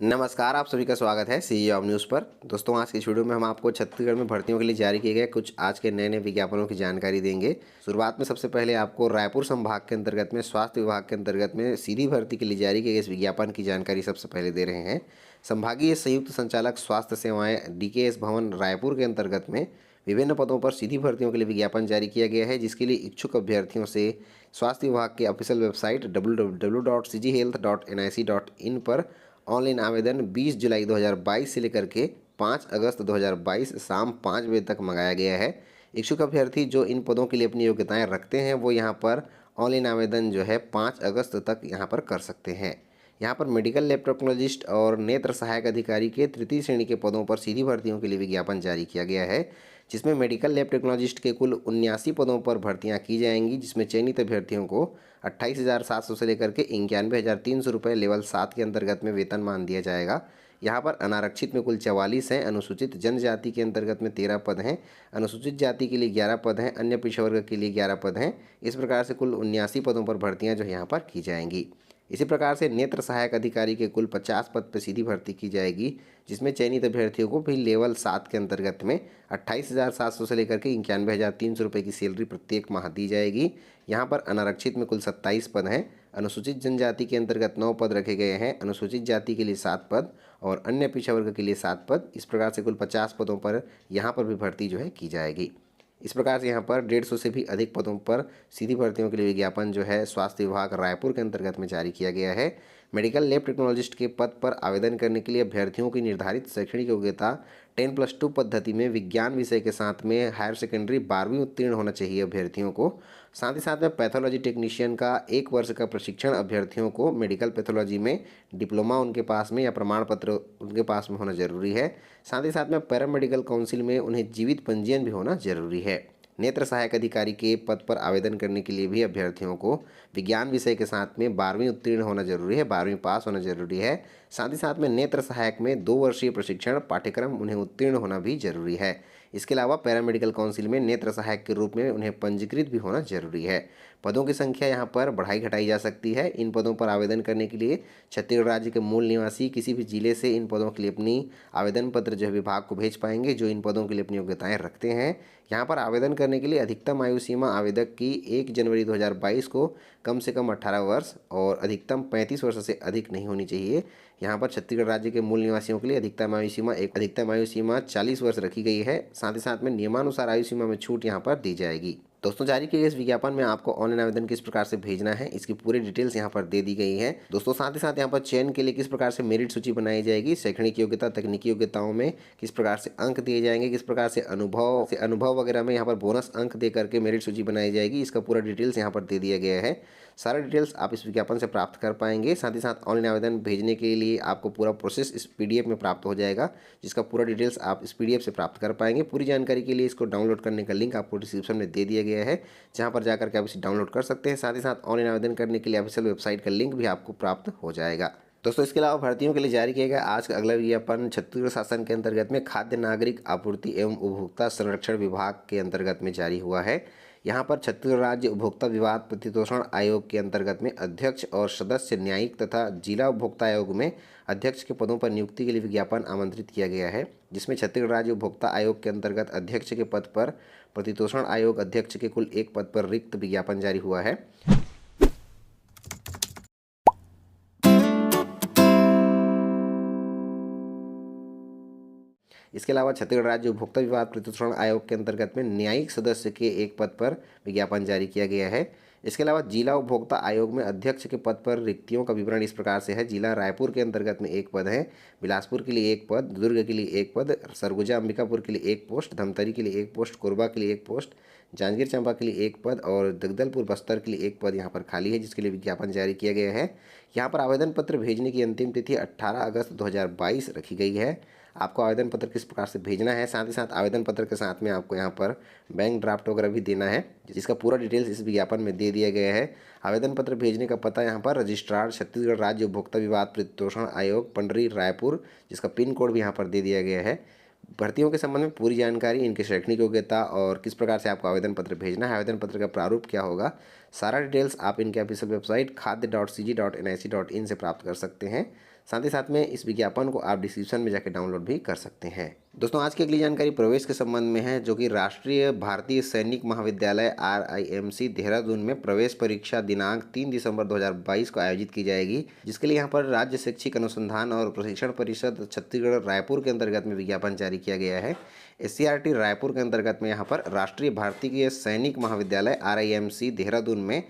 नमस्कार, आप सभी का स्वागत है सीई ऑफ न्यूज़ पर। दोस्तों, आज की इस वीडियो में हम आपको छत्तीसगढ़ में भर्तियों के लिए जारी किए गए कुछ आज के नए विज्ञापनों की जानकारी देंगे। शुरुआत में सबसे पहले आपको रायपुर संभाग के अंतर्गत में स्वास्थ्य विभाग के अंतर्गत में सीधी भर्ती के लिए जारी किए गए इस विज्ञापन की जानकारी सबसे पहले दे रहे हैं। संभागीय संयुक्त संचालक स्वास्थ्य सेवाएँ डीकेएस भवन रायपुर के अंतर्गत में विभिन्न पदों पर सीधी भर्तियों के लिए विज्ञापन जारी किया गया है, जिसके लिए इच्छुक अभ्यर्थियों से स्वास्थ्य विभाग के ऑफिशियल वेबसाइट www.cghealth.nic.in पर ऑनलाइन आवेदन 20 जुलाई 2022 से लेकर के 5 अगस्त 2022 शाम 5 बजे तक मंगाया गया है। इच्छुक अभ्यर्थी जो इन पदों के लिए अपनी योग्यताएं रखते हैं वो यहाँ पर ऑनलाइन आवेदन जो है 5 अगस्त तक यहाँ पर कर सकते हैं। यहाँ पर मेडिकल लैब टेक्नोलॉजिस्ट और नेत्र सहायक अधिकारी के तृतीय श्रेणी के पदों पर सीधी भर्तियों के लिए विज्ञापन जारी किया गया है, जिसमें मेडिकल लैब टेक्नोलॉजिस्ट के कुल 79 पदों पर भर्तियां की जाएंगी, जिसमें चयनित अभ्यर्थियों को 28,700 से लेकर के 91,300 रुपये लेवल 7 के अंतर्गत में वेतनमान दिया जाएगा। यहाँ पर अनारक्षित में कुल 44 हैं, अनुसूचित जनजाति के अंतर्गत में 13 पद हैं, अनुसूचित जाति के लिए 11 पद हैं, अन्य पिछड़ा वर्ग के लिए 11 पद हैं। इस प्रकार से कुल 79 पदों पर भर्तियाँ जो यहाँ पर की जाएंगी। इसी प्रकार से नेत्र सहायक अधिकारी के कुल 50 पद पर सीधी भर्ती की जाएगी, जिसमें चयनित अभ्यर्थियों को भी लेवल 7 के अंतर्गत में 28,700 से लेकर के 91,300 रुपये की सैलरी प्रत्येक माह दी जाएगी। यहाँ पर अनारक्षित में कुल 27 पद हैं, अनुसूचित जनजाति के अंतर्गत 9 पद रखे गए हैं, अनुसूचित जाति के लिए 7 पद और अन्य पिछड़ा वर्ग के लिए 7 पद। इस प्रकार से कुल 50 पदों पर यहाँ पर भी भर्ती जो है की जाएगी। इस प्रकार से यहाँ पर 150 से भी अधिक पदों पर सीधी भर्तियों के लिए विज्ञापन जो है स्वास्थ्य विभाग रायपुर के अंतर्गत में जारी किया गया है। मेडिकल लैब टेक्नोलॉजिस्ट के पद पर आवेदन करने के लिए अभ्यर्थियों की निर्धारित शैक्षणिक योग्यता 10+2 पद्धति में विज्ञान विषय के साथ में हायर सेकेंडरी 12वीं उत्तीर्ण होना चाहिए अभ्यर्थियों को। साथ ही साथ में पैथोलॉजी टेक्नीशियन का 1 वर्ष का प्रशिक्षण अभ्यर्थियों को मेडिकल पैथोलॉजी में डिप्लोमा उनके पास में या प्रमाण पत्र उनके पास में होना जरूरी है। साथ ही साथ में पैरामेडिकल काउंसिल में उन्हें जीवित पंजीयन भी होना जरूरी है। नेत्र सहायक अधिकारी के पद पर आवेदन करने के लिए भी अभ्यर्थियों को विज्ञान विषय के साथ में 12वीं उत्तीर्ण होना जरूरी है, 12वीं पास होना जरूरी है। साथ ही साथ में नेत्र सहायक में 2 वर्षीय प्रशिक्षण पाठ्यक्रम उन्हें उत्तीर्ण होना भी जरूरी है। इसके अलावा पैरामेडिकल काउंसिल में नेत्र सहायक के रूप में उन्हें पंजीकृत भी होना जरूरी है। पदों की संख्या यहाँ पर बढ़ाई घटाई जा सकती है। इन पदों पर आवेदन करने के लिए छत्तीसगढ़ राज्य के मूल निवासी किसी भी जिले से इन पदों के लिए अपनी आवेदन पत्र जो है विभाग को भेज पाएंगे, जो इन पदों के लिए अपनी योग्यताएं रखते हैं। यहाँ पर आवेदन करने के लिए अधिकतम आयु सीमा आवेदक की 1 जनवरी 2022 को कम से कम 18 वर्ष और अधिकतम 35 वर्ष से अधिक नहीं होनी चाहिए। यहाँ पर छत्तीसगढ़ राज्य के मूल निवासियों के लिए अधिकतम आयु सीमा 40 वर्ष रखी गई है। साथ ही साथ में नियमानुसार आयु सीमा में छूट यहाँ पर दी जाएगी। दोस्तों, जारी किए गए इस विज्ञापन में आपको ऑनलाइन आवेदन किस प्रकार से भेजना है इसकी पूरी डिटेल्स यहाँ पर दे दी गई है। दोस्तों, साथ ही साथ यहाँ पर चयन के लिए किस प्रकार से मेरिट सूची बनाई जाएगी, शैक्षणिक योग्यता तकनीकी योग्यताओं में किस प्रकार से अंक दिए जाएंगे, किस प्रकार से अनुभव वगैरह में यहाँ पर बोनस अंक दे करके मेरिट सूची बनाई जाएगी, इसका पूरा डिटेल्स यहाँ पर दे दिया गया है। सारा डिटेल्स आप इस विज्ञापन से प्राप्त कर पाएंगे। साथ ही साथ ऑनलाइन आवेदन भेजने के लिए आपको पूरा प्रोसेस इस पीडीएफ में प्राप्त हो जाएगा, जिसका पूरा डिटेल्स आप इस पीडीएफ से प्राप्त कर पाएंगे। पूरी जानकारी के लिए इसको डाउनलोड करने का लिंक आपको डिस्क्रिप्शन में दे दिया गया है, जहां पर जाकर के आप इसे डाउनलोड कर सकते हैं। साथ ही साथ ऑनलाइन आवेदन करने के लिए ऑफिशियल वेबसाइट का लिंक भी आपको प्राप्त हो जाएगा। दोस्तों, इसके अलावा भर्तियों के लिए जारी किया गया आज का अगला विज्ञापन छत्तीसगढ़ शासन के अंतर्गत में खाद्य नागरिक आपूर्ति एवं उपभोक्ता संरक्षण विभाग के अंतर्गत में जारी हुआ है। यहाँ पर छत्तीसगढ़ राज्य उपभोक्ता विवाद प्रतितोषण आयोग के अंतर्गत में अध्यक्ष और सदस्य न्यायिक तथा जिला उपभोक्ता आयोग में अध्यक्ष के पदों पर नियुक्ति के लिए विज्ञापन आमंत्रित किया गया है, जिसमें छत्तीसगढ़ राज्य उपभोक्ता आयोग के अंतर्गत अध्यक्ष के पद पर प्रतितोषण आयोग अध्यक्ष के कुल 1 पद पर रिक्त विज्ञापन जारी हुआ है। इसके अलावा छत्तीसगढ़ राज्य उपभोक्ता विवाद प्रतितोषण आयोग के अंतर्गत में न्यायिक सदस्य के 1 पद पर विज्ञापन जारी किया गया है। इसके अलावा जिला उपभोक्ता आयोग में अध्यक्ष के पद पर रिक्तियों का विवरण इस प्रकार से है। जिला रायपुर के अंतर्गत में 1 पद है, बिलासपुर के लिए 1 पद, दुर्ग के लिए 1 पद, सरगुजा अंबिकापुर के लिए 1 पोस्ट, धमतरी के लिए 1 पोस्ट, कोरबा के लिए 1 पोस्ट, जांजगीर चांपा के लिए 1 पद और जगदलपुर बस्तर के लिए 1 पद यहाँ पर खाली है, जिसके लिए विज्ञापन जारी किया गया है। यहाँ पर आवेदन पत्र भेजने की अंतिम तिथि 18 अगस्त 2022 रखी गई है। आपको आवेदन पत्र किस प्रकार से भेजना है, साथ ही साथ आवेदन पत्र के साथ में आपको यहाँ पर बैंक ड्राफ्ट वगैरह भी देना है, जिसका पूरा डिटेल्स इस विज्ञापन में दे दिया गया है। आवेदन पत्र भेजने का पता यहाँ पर रजिस्ट्रार छत्तीसगढ़ राज्य उपभोक्ता विवाद प्रतितोषण आयोग पंडरी रायपुर, जिसका पिन कोड भी यहाँ पर दे दिया गया है। भर्तियों के संबंध में पूरी जानकारी, इनकी शैक्षणिक योग्यता और किस प्रकार से आपको आवेदन पत्र भेजना है, आवेदन पत्र का प्रारूप क्या होगा, सारा डिटेल्स आप इनके ऑफिशियल वेबसाइट खाद्य.cg.nic.in से प्राप्त कर सकते हैं। साथ ही साथ में इस विज्ञापन को आप डिस्क्रिप्शन में जाकर डाउनलोड भी कर सकते हैं। दोस्तों आज की अगली जानकारी प्रवेश के संबंध में है, जो कि राष्ट्रीय भारतीय सैनिक महाविद्यालय RIMC देहरादून में प्रवेश परीक्षा दिनांक 3 दिसंबर 2022 को आयोजित की जाएगी, जिसके लिए यहाँ पर राज्य शैक्षिक अनुसंधान और प्रशिक्षण परिषद छत्तीसगढ़ रायपुर के अंतर्गत में विज्ञापन जारी किया गया है। SCRT रायपुर के अंतर्गत में यहाँ पर राष्ट्रीय भारतीय सैनिक महाविद्यालय RIMC देहरादून में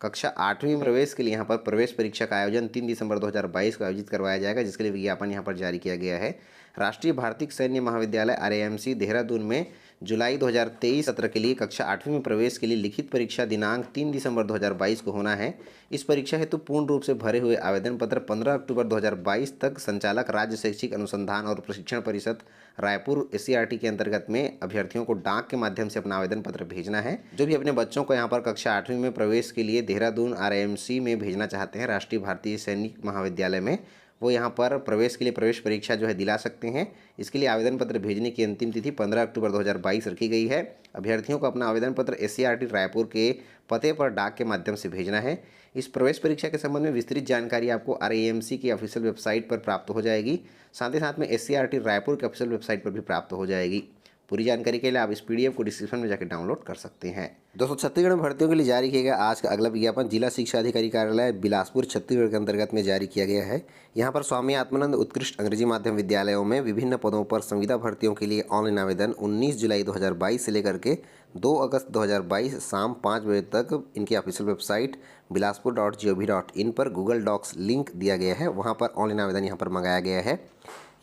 कक्षा 8वीं में प्रवेश के लिए यहाँ पर प्रवेश परीक्षा का आयोजन 3 दिसंबर 2022 को आयोजित करवाया जाएगा, जिसके लिए विज्ञापन यहाँ पर जारी किया गया है। राष्ट्रीय भारतीय सैन्य महाविद्यालय RIMC देहरादून में जुलाई 2023 सत्र के लिए कक्षा 8वीं में प्रवेश के लिए लिखित परीक्षा दिनांक 3 दिसंबर 2022 को होना है। इस परीक्षा हेतु पूर्ण रूप से भरे हुए आवेदन पत्र 15 अक्टूबर 2022 तक संचालक राज्य शैक्षिक अनुसंधान और प्रशिक्षण परिषद रायपुर SCRT के अंतर्गत में अभ्यर्थियों को डाक के माध्यम से अपना आवेदन पत्र भेजना है। जो भी अपने बच्चों को यहाँ पर कक्षा 8वीं में प्रवेश के लिए देहरादून RIMC में भेजना चाहते हैं राष्ट्रीय भारतीय सैनिक महाविद्यालय में, वो यहाँ पर प्रवेश के लिए प्रवेश परीक्षा जो है दिला सकते हैं। इसके लिए आवेदन पत्र भेजने की अंतिम तिथि 15 अक्टूबर 2022 रखी गई है। अभ्यर्थियों को अपना आवेदन पत्र SCRT रायपुर के पते पर डाक के माध्यम से भेजना है। इस प्रवेश परीक्षा के संबंध में विस्तृत जानकारी आपको RIMC की ऑफिशियल वेबसाइट पर प्राप्त हो जाएगी, साथ ही साथ में SCRT रायपुर के ऑफिशियल वेबसाइट पर भी प्राप्त हो जाएगी। पूरी जानकारी के लिए आप इस PDF को डिस्क्रिप्शन में जाकर डाउनलोड कर सकते हैं। दोस्तों छत्तीसगढ़ में भर्तियों के लिए जारी किया गया आज का अगला विज्ञापन जिला शिक्षा अधिकारी कार्यालय बिलासपुर छत्तीसगढ़ के अंतर्गत में जारी किया गया है। यहाँ पर स्वामी आत्मानंद उत्कृष्ट अंग्रेजी माध्यम विद्यालयों में विभिन्न पदों पर संविदा भर्तियों के लिए ऑनलाइन आवेदन 19 जुलाई 2022 से लेकर के 2 अगस्त 2022 शाम 5 बजे तक इनकी ऑफिशियल वेबसाइट bilaspur.gov.in पर गूगल डॉक्स लिंक दिया गया है, वहाँ पर ऑनलाइन आवेदन यहाँ पर मंगाया गया है।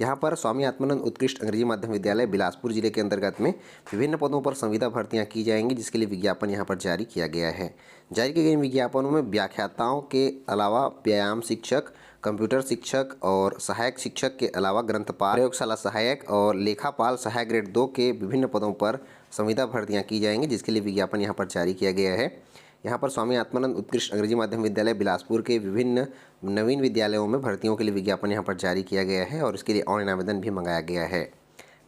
यहाँ पर स्वामी आत्मानंद उत्कृष्ट अंग्रेजी माध्यम विद्यालय बिलासपुर जिले के अंतर्गत में विभिन्न पदों पर संविदा भर्तियाँ की जाएंगी, जिसके लिए विज्ञापन यहाँ पर जारी किया गया है। जारी किए गए विज्ञापनों में व्याख्याताओं के अलावा व्यायाम शिक्षक, कंप्यूटर शिक्षक और सहायक शिक्षक के अलावा ग्रंथपाल, प्रयोगशाला सहायक और लेखापाल सहायक ग्रेड 2 के विभिन्न पदों पर संविदा भर्तियाँ की जाएंगी, जिसके लिए विज्ञापन यहाँ पर जारी किया गया है। यहाँ पर स्वामी आत्मानंद उत्कृष्ट अंग्रेजी माध्यम विद्यालय बिलासपुर के विभिन्न नवीन विद्यालयों में भर्तियों के लिए विज्ञापन यहाँ पर जारी किया गया है और इसके लिए ऑनलाइन आवेदन भी मंगाया गया है।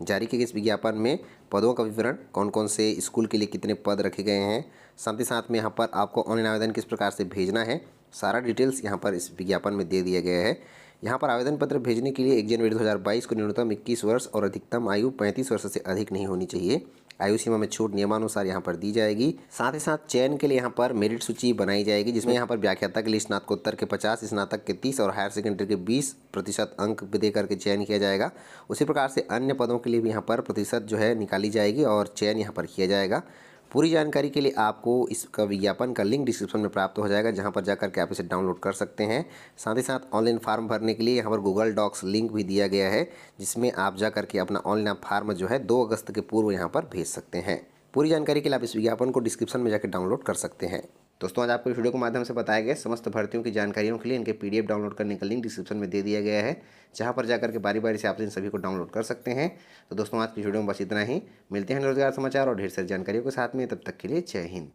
जारी किए गए इस विज्ञापन में पदों का विवरण, कौन कौन से स्कूल के लिए कितने पद रखे गए हैं, साथ ही साथ में यहाँ पर आपको ऑनलाइन आवेदन किस प्रकार से भेजना है, सारा डिटेल्स यहाँ पर इस विज्ञापन में दे दिया गया है। यहाँ पर आवेदन पत्र भेजने के लिए 1 जनवरी 2022 को न्यूनतम 21 वर्ष और अधिकतम आयु 35 वर्ष से अधिक नहीं होनी चाहिए। आयु सीमा में छूट नियमानुसार यहाँ पर दी जाएगी। साथ ही साथ चयन के लिए यहाँ पर मेरिट सूची बनाई जाएगी, जिसमें यहाँ पर व्याख्याता के लिए स्नातकोत्तर के 50, स्नातक के 30 और हायर सेकेंडरी के 20% अंक दे करके चयन किया जाएगा। उसी प्रकार से अन्य पदों के लिए भी यहाँ पर प्रतिशत जो है निकाली जाएगी और चयन यहाँ पर किया जाएगा। पूरी जानकारी के लिए आपको इसका विज्ञापन का लिंक डिस्क्रिप्शन में प्राप्त हो जाएगा, जहां पर जाकर के आप इसे डाउनलोड कर सकते हैं। साथ ही साथ ऑनलाइन फार्म भरने के लिए यहां पर गूगल डॉक्स लिंक भी दिया गया है, जिसमें आप जाकर के अपना ऑनलाइन फार्म जो है 2 अगस्त के पूर्व यहां पर भेज सकते हैं। पूरी जानकारी के लिए आप इस विज्ञापन को डिस्क्रिप्शन में जाकर डाउनलोड कर सकते हैं। दोस्तों आज आपको इस वीडियो के माध्यम से बताया गया समस्त भर्तियों की जानकारियों के लिए इनके PDF डाउनलोड करने का लिंक डिस्क्रिप्शन में दे दिया गया है, जहां पर जाकर के बारी बारी से आप इन सभी को डाउनलोड कर सकते हैं। तो दोस्तों आज की वीडियो में बस इतना ही। मिलते हैं रोजगार समाचार और ढेर सारी जानकारियों के साथ में, तब तक के लिए जय हिंद।